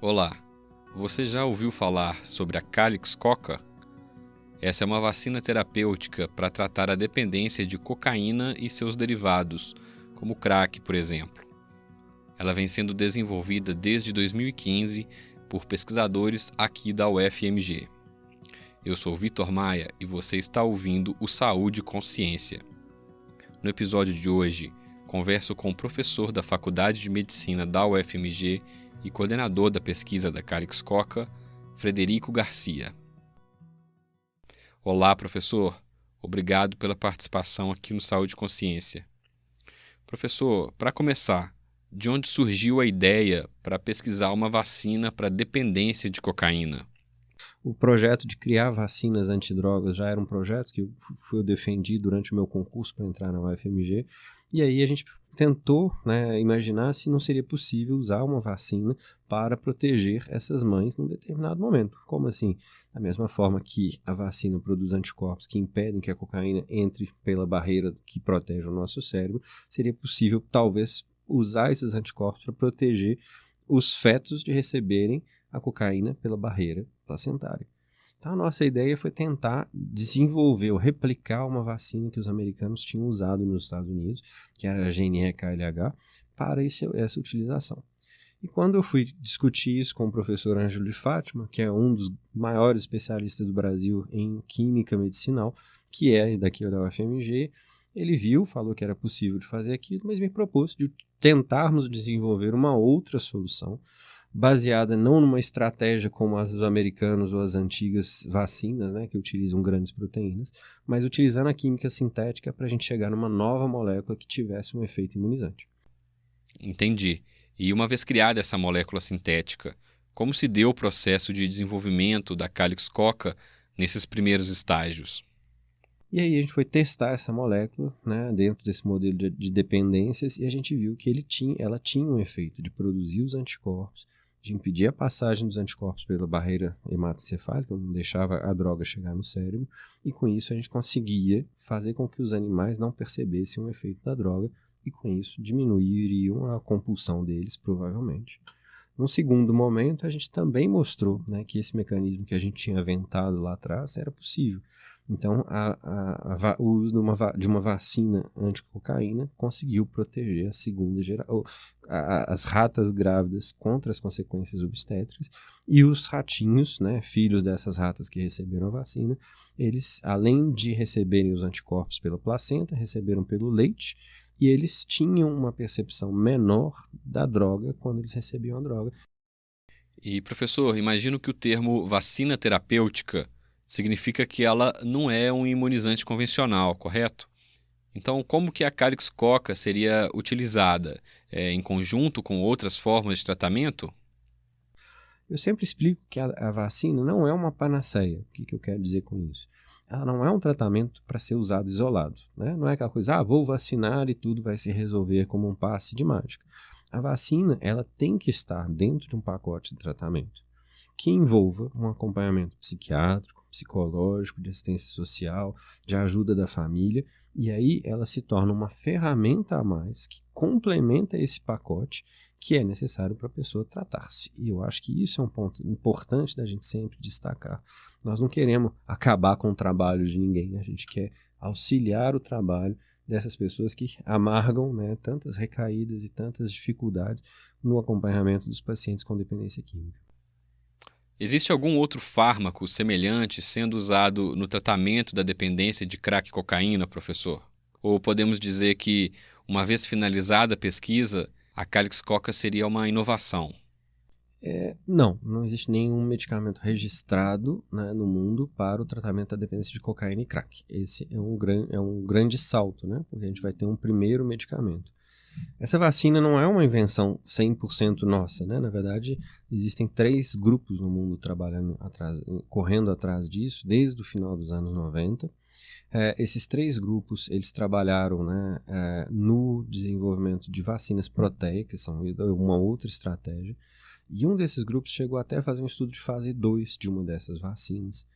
Olá, você já ouviu falar sobre a Calyx Coca? Essa é uma vacina terapêutica para tratar a dependência de cocaína e seus derivados, como o crack, por exemplo. Ela vem sendo desenvolvida desde 2015 por pesquisadores aqui da UFMG. Eu sou Vitor Maia e você está ouvindo o Saúde e Consciência. No episódio de hoje, converso com o professor da Faculdade de Medicina da UFMG e coordenador da pesquisa da Calyx Coca, Frederico Garcia. Olá, professor. Obrigado pela participação aqui no Saúde e Consciência. Professor, para começar, de onde surgiu a ideia para pesquisar uma vacina para dependência de cocaína? O projeto de criar vacinas antidrogas já era um projeto que eu defendi durante o meu concurso para entrar na UFMG. E aí a gente tentou, imaginar se não seria possível usar uma vacina para proteger essas mães num determinado momento. Como assim? Da mesma forma que a vacina produz anticorpos que impedem que a cocaína entre pela barreira que protege o nosso cérebro, seria possível, talvez, usar esses anticorpos para proteger os fetos de receberem a cocaína pela barreira placentária. Então a nossa ideia foi tentar desenvolver ou replicar uma vacina que os americanos tinham usado nos Estados Unidos, que era a GNR-KLH, para essa utilização. E quando eu fui discutir isso com o professor Ângelo de Fátima, que é um dos maiores especialistas do Brasil em química medicinal, que é daqui da UFMG, ele viu, falou que era possível de fazer aquilo, mas me propôs de tentarmos desenvolver uma outra solução, baseada não numa estratégia como as dos americanos ou as antigas vacinas, que utilizam grandes proteínas, mas utilizando a química sintética para a gente chegar numa nova molécula que tivesse um efeito imunizante. Entendi. E uma vez criada essa molécula sintética, como se deu o processo de desenvolvimento da Calyx Coca nesses primeiros estágios? E aí a gente foi testar essa molécula, dentro desse modelo de dependências, e a gente viu que ela tinha um efeito de produzir os anticorpos, de impedir a passagem dos anticorpos pela barreira hematoencefálica, não deixava a droga chegar no cérebro, e com isso a gente conseguia fazer com que os animais não percebessem o efeito da droga, e com isso diminuiriam a compulsão deles, provavelmente. Num segundo momento, a gente também mostrou que esse mecanismo que a gente tinha aventado lá atrás era possível. Então, o uso de uma vacina anticocaína conseguiu proteger as ratas grávidas contra as consequências obstétricas, e os ratinhos, filhos dessas ratas que receberam a vacina, eles, além de receberem os anticorpos pela placenta, receberam pelo leite, e eles tinham uma percepção menor da droga quando eles recebiam a droga. E, professor, imagino que o termo vacina terapêutica significa que ela não é um imunizante convencional, correto? Então, como que a Calyx Coca seria utilizada? Em conjunto com outras formas de tratamento? Eu sempre explico que a vacina não é uma panaceia. O que eu quero dizer com isso? Ela não é um tratamento para ser usado isolado. Não é aquela coisa, vou vacinar e tudo vai se resolver como um passe de mágica. A vacina, ela tem que estar dentro de um pacote de tratamento que envolva um acompanhamento psiquiátrico, psicológico, de assistência social, de ajuda da família, e aí ela se torna uma ferramenta a mais que complementa esse pacote que é necessário para a pessoa tratar-se. E eu acho que isso é um ponto importante da gente sempre destacar. Nós não queremos acabar com o trabalho de ninguém, a gente quer auxiliar o trabalho dessas pessoas que amargam tantas recaídas e tantas dificuldades no acompanhamento dos pacientes com dependência química. Existe algum outro fármaco semelhante sendo usado no tratamento da dependência de crack e cocaína, professor? Ou podemos dizer que, uma vez finalizada a pesquisa, a Calyx Coca seria uma inovação? Não existe nenhum medicamento registrado no mundo para o tratamento da dependência de cocaína e crack. Esse é um grande salto, porque a gente vai ter um primeiro medicamento. Essa vacina não é uma invenção 100% nossa, Na verdade, existem 3 grupos no mundo correndo atrás disso, desde o final dos anos 90. Esses 3 grupos, eles trabalharam no desenvolvimento de vacinas proteicas, são uma outra estratégia, e um desses grupos chegou até a fazer um estudo de fase 2 de uma dessas vacinas.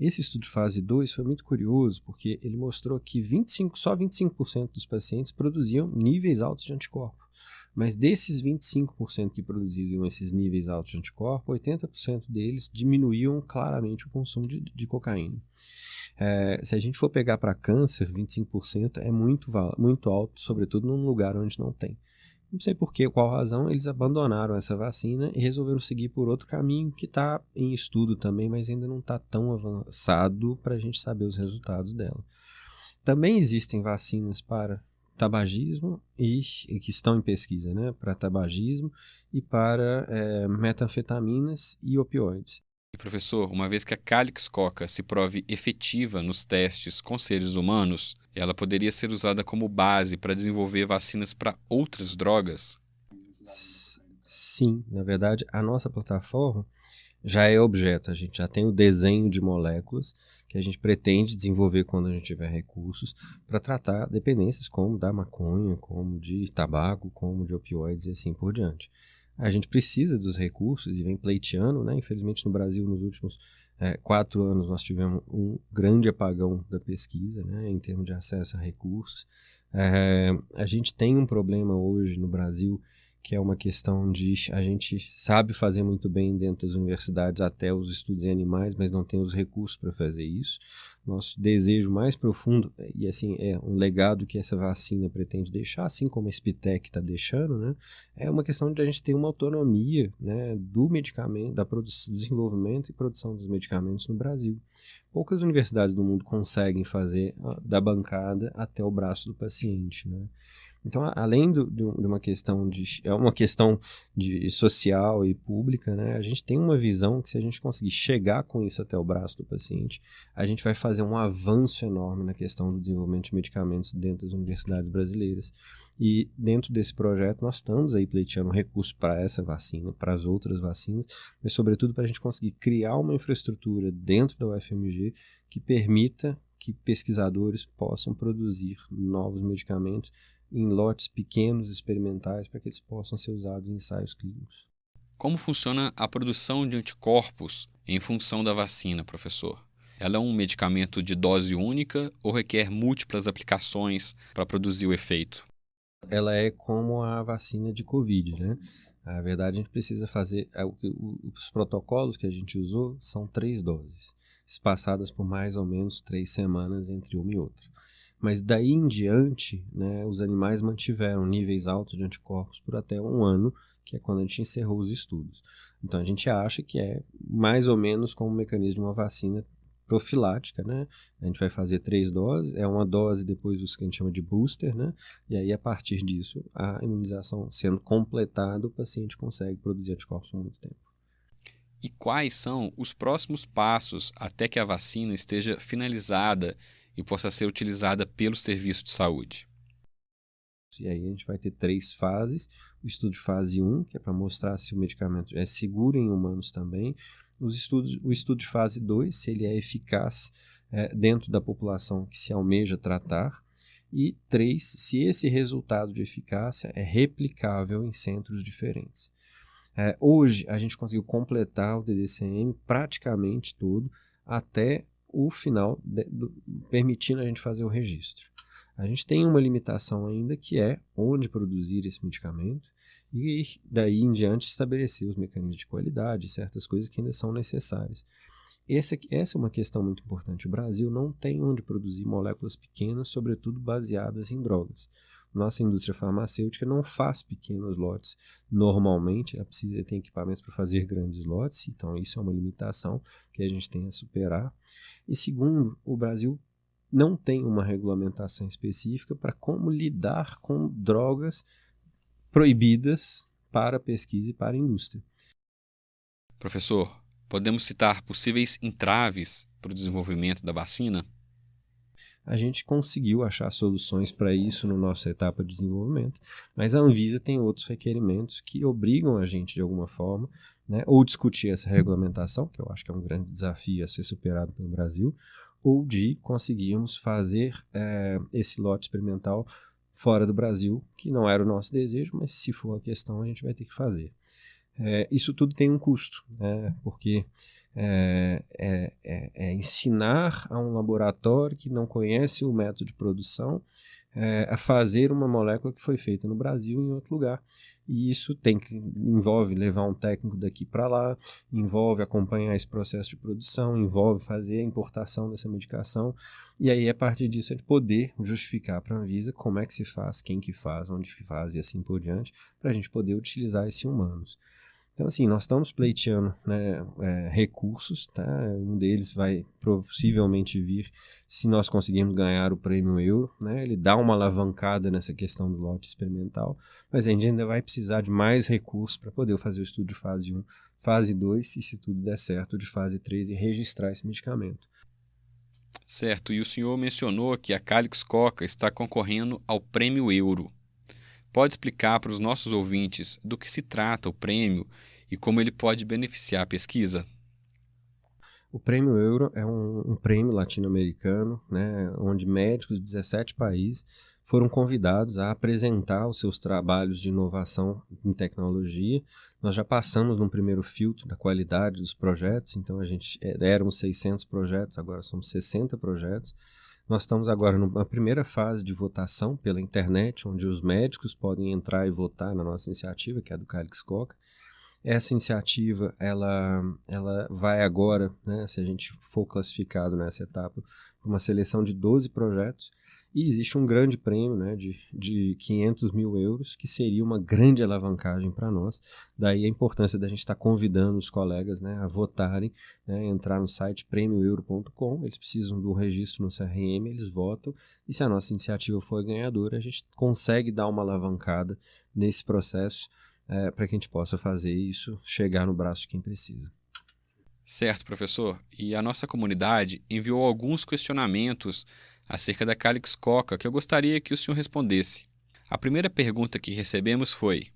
Esse estudo de fase 2 foi muito curioso, porque ele mostrou que só 25% dos pacientes produziam níveis altos de anticorpos. Mas desses 25% que produziam esses níveis altos de anticorpo, 80% deles diminuíam claramente o consumo de cocaína. Se a gente for pegar para câncer, 25% é muito alto, sobretudo num lugar onde não tem. Não sei por qual razão eles abandonaram essa vacina e resolveram seguir por outro caminho que está em estudo também, mas ainda não está tão avançado para a gente saber os resultados dela. Também existem vacinas para tabagismo e que estão em pesquisa, né, para tabagismo e para metanfetaminas e opioides. E professor, uma vez que a Calix coca se prove efetiva nos testes com seres humanos, ela poderia ser usada como base para desenvolver vacinas para outras drogas? Sim, na verdade, a nossa plataforma já é objeto, a gente já tem o desenho de moléculas que a gente pretende desenvolver quando a gente tiver recursos para tratar dependências como da maconha, como de tabaco, como de opioides e assim por diante. A gente precisa dos recursos e vem pleiteando, né? Infelizmente no Brasil nos últimos 4 anos nós tivemos um grande apagão da pesquisa, né? Em termos de acesso a recursos. A gente tem um problema hoje no Brasil que é uma questão de a gente sabe fazer muito bem dentro das universidades até os estudos em animais, mas não tem os recursos para fazer isso. Nosso desejo mais profundo, e assim é um legado que essa vacina pretende deixar, assim como a Spitec está deixando, né, é uma questão de a gente ter uma autonomia, né, do medicamento, da produção, desenvolvimento e produção dos medicamentos no Brasil. Poucas universidades do mundo conseguem fazer da bancada até o braço do paciente, né? Então, além de uma questão de social e pública, né, a gente tem uma visão que se a gente conseguir chegar com isso até o braço do paciente, a gente vai fazer um avanço enorme na questão do desenvolvimento de medicamentos dentro das universidades brasileiras. E dentro desse projeto nós estamos aí pleiteando recursos para essa vacina, para as outras vacinas, mas sobretudo para a gente conseguir criar uma infraestrutura dentro da UFMG que permita que pesquisadores possam produzir novos medicamentos em lotes pequenos, experimentais, para que eles possam ser usados em ensaios clínicos. Como funciona a produção de anticorpos em função da vacina, professor? Ela é um medicamento de dose única ou requer múltiplas aplicações para produzir o efeito? Ela é como a vacina de Covid, né? Na verdade, a gente precisa fazer... Os protocolos que a gente usou são 3 doses, espaçadas por mais ou menos 3 semanas entre uma e outra. Mas daí em diante, né, os animais mantiveram níveis altos de anticorpos por até 1 ano, que é quando a gente encerrou os estudos. Então a gente acha que é mais ou menos como o mecanismo de uma vacina profilática, né? A gente vai fazer 3 doses, é uma dose depois o que a gente chama de booster, né? E aí a partir disso, a imunização sendo completada, o paciente consegue produzir anticorpos por muito tempo. E quais são os próximos passos até que a vacina esteja finalizada e possa ser utilizada pelo serviço de saúde? E aí a gente vai ter 3 fases. O estudo de fase 1, que é para mostrar se o medicamento é seguro em humanos também. O estudo de fase 2, se ele é eficaz dentro da população que se almeja tratar. E 3, se esse resultado de eficácia é replicável em centros diferentes. Hoje a gente conseguiu completar o DDCM praticamente todo até o final, permitindo a gente fazer o registro. A gente tem uma limitação ainda que é onde produzir esse medicamento e daí em diante estabelecer os mecanismos de qualidade, certas coisas que ainda são necessárias. Essa é uma questão muito importante. O Brasil não tem onde produzir moléculas pequenas, sobretudo baseadas em drogas. Nossa indústria farmacêutica não faz pequenos lotes. Normalmente, ela tem equipamentos para fazer grandes lotes, então isso é uma limitação que a gente tem a superar. E segundo, o Brasil não tem uma regulamentação específica para como lidar com drogas proibidas para pesquisa e para a indústria. Professor, podemos citar possíveis entraves para o desenvolvimento da vacina? A gente conseguiu achar soluções para isso na nossa etapa de desenvolvimento, mas a Anvisa tem outros requerimentos que obrigam a gente, de alguma forma, né, ou discutir essa regulamentação, que eu acho que é um grande desafio a ser superado pelo Brasil, ou de conseguirmos fazer esse lote experimental fora do Brasil, que não era o nosso desejo, mas se for a questão a gente vai ter que fazer. Isso tudo tem um custo, né? Porque ensinar a um laboratório que não conhece o método de produção a fazer uma molécula que foi feita no Brasil em outro lugar. E isso envolve levar um técnico daqui para lá, envolve acompanhar esse processo de produção, envolve fazer a importação dessa medicação, e aí a partir disso a gente poder justificar para a Anvisa como é que se faz, quem que faz, onde se faz e assim por diante, para a gente poder utilizar esse humanos. Então, assim, nós estamos pleiteando, né, recursos, tá? Um deles vai possivelmente vir se nós conseguirmos ganhar o prêmio Euro, né? Ele dá uma alavancada nessa questão do lote experimental, mas a gente ainda vai precisar de mais recursos para poder fazer o estudo de fase 1, fase 2 e, se tudo der certo, de fase 3 e registrar esse medicamento. Certo, e o senhor mencionou que a Calyx Coca está concorrendo ao prêmio Euro. Pode explicar para os nossos ouvintes do que se trata o prêmio e como ele pode beneficiar a pesquisa? O prêmio Euro é um prêmio latino-americano, né, onde médicos de 17 países foram convidados a apresentar os seus trabalhos de inovação em tecnologia. Nós já passamos num primeiro filtro da qualidade dos projetos, então éramos 600 projetos, agora somos 60 projetos. Nós estamos agora na primeira fase de votação pela internet, onde os médicos podem entrar e votar na nossa iniciativa, que é a do Calyx Coca. Essa iniciativa, ela vai agora, né, se a gente for classificado nessa etapa, uma seleção de 12 projetos, e existe um grande prêmio, né, de 500 mil euros, que seria uma grande alavancagem para nós. Daí a importância da gente estar convidando os colegas, né, a votarem, né, entrar no site premioeuro.com, eles precisam do registro no CRM, eles votam, e se a nossa iniciativa for ganhadora, a gente consegue dar uma alavancada nesse processo, para que a gente possa fazer isso chegar no braço de quem precisa. Certo, professor. E a nossa comunidade enviou alguns questionamentos acerca da Calyx Coca que eu gostaria que o senhor respondesse. A primeira pergunta que recebemos foi: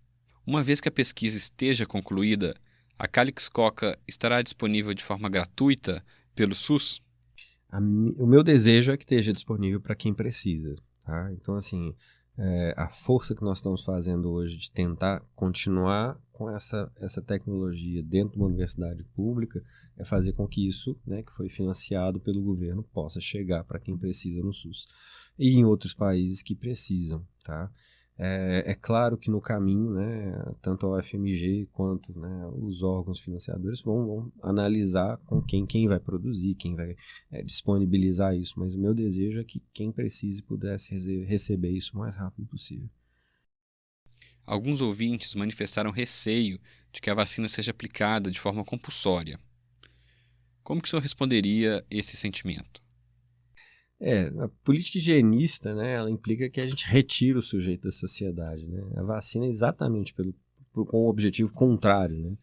uma vez que a pesquisa esteja concluída, a Calyx Coca estará disponível de forma gratuita pelo SUS? O meu desejo é que esteja disponível para quem precisa. Tá? Então, assim, a força que nós estamos fazendo hoje de tentar continuar com essa tecnologia dentro de uma universidade pública é fazer com que isso, né, que foi financiado pelo governo, possa chegar para quem precisa no SUS e em outros países que precisam. Tá? É claro que no caminho, né, tanto a UFMG quanto, né, os órgãos financiadores vão analisar com quem vai produzir, quem vai disponibilizar isso, mas o meu desejo é que quem precise pudesse receber isso o mais rápido possível. Alguns ouvintes manifestaram receio de que a vacina seja aplicada de forma compulsória. Como que o senhor responderia esse sentimento? A política higienista, né, ela implica que a gente retira o sujeito da sociedade. Né? A vacina é exatamente com o objetivo contrário, né?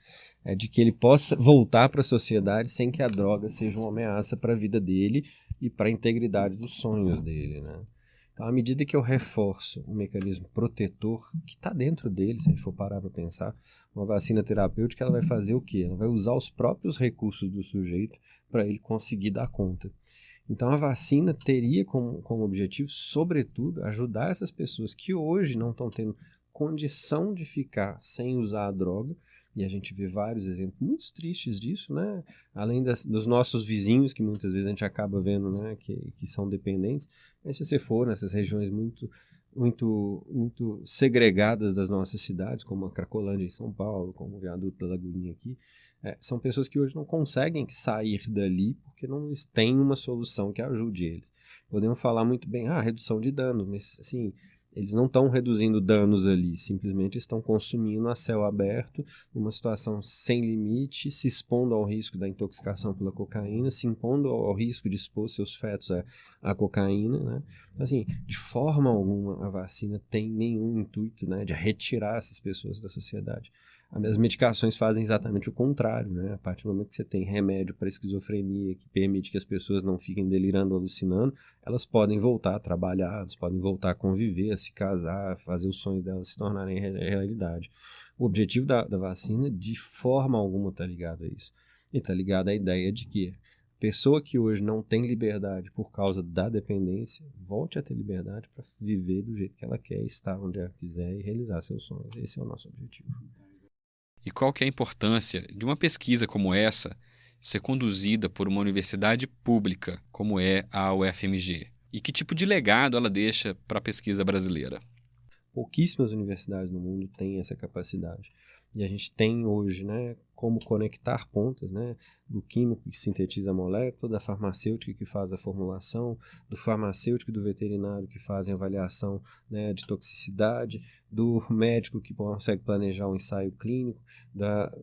É de que ele possa voltar para a sociedade sem que a droga seja uma ameaça para a vida dele e para a integridade dos sonhos dele. Né? Então, à medida que eu reforço um mecanismo protetor que está dentro dele, se a gente for parar para pensar, uma vacina terapêutica ela vai fazer o quê? Ela vai usar os próprios recursos do sujeito para ele conseguir dar conta. Então, a vacina teria como objetivo, sobretudo, ajudar essas pessoas que hoje não estão tendo condição de ficar sem usar a droga, e a gente vê vários exemplos muito tristes disso, né? Além dos nossos vizinhos, que muitas vezes a gente acaba vendo, né, que são dependentes. Mas se você for nessas regiões muito segregadas das nossas cidades, como a Cracolândia em São Paulo, como o Viaduto da Lagoinha aqui, são pessoas que hoje não conseguem sair dali porque não têm uma solução que ajude eles. Podemos falar muito bem, redução de danos, mas assim, eles não estão reduzindo danos ali, simplesmente estão consumindo a céu aberto, numa situação sem limite, se expondo ao risco da intoxicação pela cocaína, se impondo ao risco de expor seus fetos à cocaína. Né? Então, assim, de forma alguma a vacina tem nenhum intuito, né, de retirar essas pessoas da sociedade. As medicações fazem exatamente o contrário, né? A partir do momento que você tem remédio para esquizofrenia que permite que as pessoas não fiquem delirando, alucinando, elas podem voltar a trabalhar, elas podem voltar a conviver, a se casar, a fazer os sonhos delas se tornarem realidade. O objetivo da vacina, de forma alguma, está ligado a isso. E está ligado à ideia de que a pessoa que hoje não tem liberdade por causa da dependência, volte a ter liberdade para viver do jeito que ela quer, estar onde ela quiser e realizar seus sonhos. Esse é o nosso objetivo. E qual que é a importância de uma pesquisa como essa ser conduzida por uma universidade pública, como é a UFMG? E que tipo de legado ela deixa para a pesquisa brasileira? Pouquíssimas universidades no mundo têm essa capacidade. E a gente tem hoje, né, como conectar pontas, né, do químico que sintetiza a molécula, da farmacêutica que faz a formulação, do farmacêutico e do veterinário que fazem a avaliação, né, de toxicidade, do médico que consegue planejar um ensaio clínico,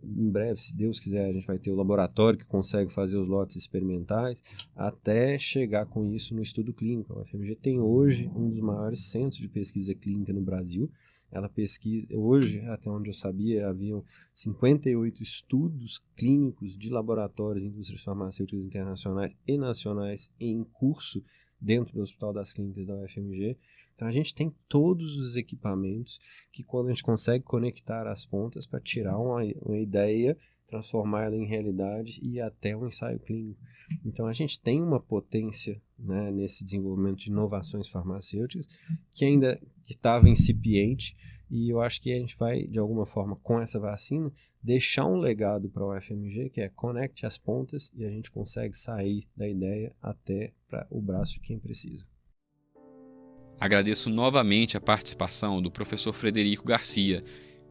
em breve, se Deus quiser, a gente vai ter o laboratório que consegue fazer os lotes experimentais, até chegar com isso no estudo clínico. A UFMG tem hoje um dos maiores centros de pesquisa clínica no Brasil. Ela pesquisa, hoje, até onde eu sabia, haviam 58 estudos clínicos de laboratórios e indústrias farmacêuticas internacionais e nacionais em curso dentro do Hospital das Clínicas da UFMG. Então a gente tem todos os equipamentos que, quando a gente consegue conectar as pontas para tirar uma ideia, transformá-la em realidade e ir até um ensaio clínico. Então a gente tem uma potência, né, nesse desenvolvimento de inovações farmacêuticas que ainda estava incipiente, e eu acho que a gente vai, de alguma forma, com essa vacina, deixar um legado para o UFMG, que é conecte as pontas e a gente consegue sair da ideia até para o braço de quem precisa. Agradeço novamente a participação do professor Frederico Garcia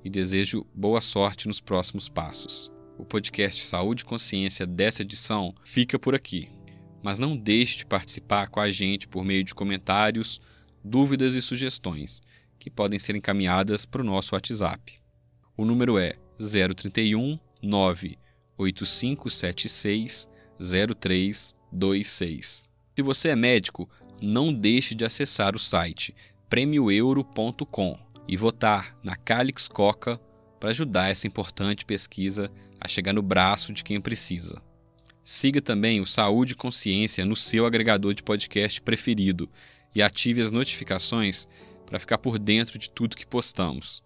e desejo boa sorte nos próximos passos. O podcast Saúde e Consciência dessa edição fica por aqui, mas não deixe de participar com a gente por meio de comentários, dúvidas e sugestões, que podem ser encaminhadas para o nosso WhatsApp. O número é 031 98576 0326. Se você é médico, não deixe de acessar o site premioeuro.com e votar na Calyx Coca para ajudar essa importante pesquisa a chegar no braço de quem precisa. Siga também o Saúde e Consciência no seu agregador de podcast preferido e ative as notificações para ficar por dentro de tudo que postamos.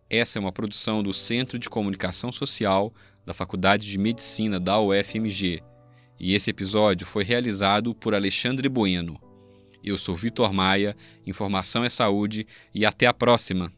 Essa é uma produção do Centro de Comunicação Social da Faculdade de Medicina da UFMG, e esse episódio foi realizado por Alexandre Bueno. Eu sou Vitor Maia, informação é saúde e até a próxima!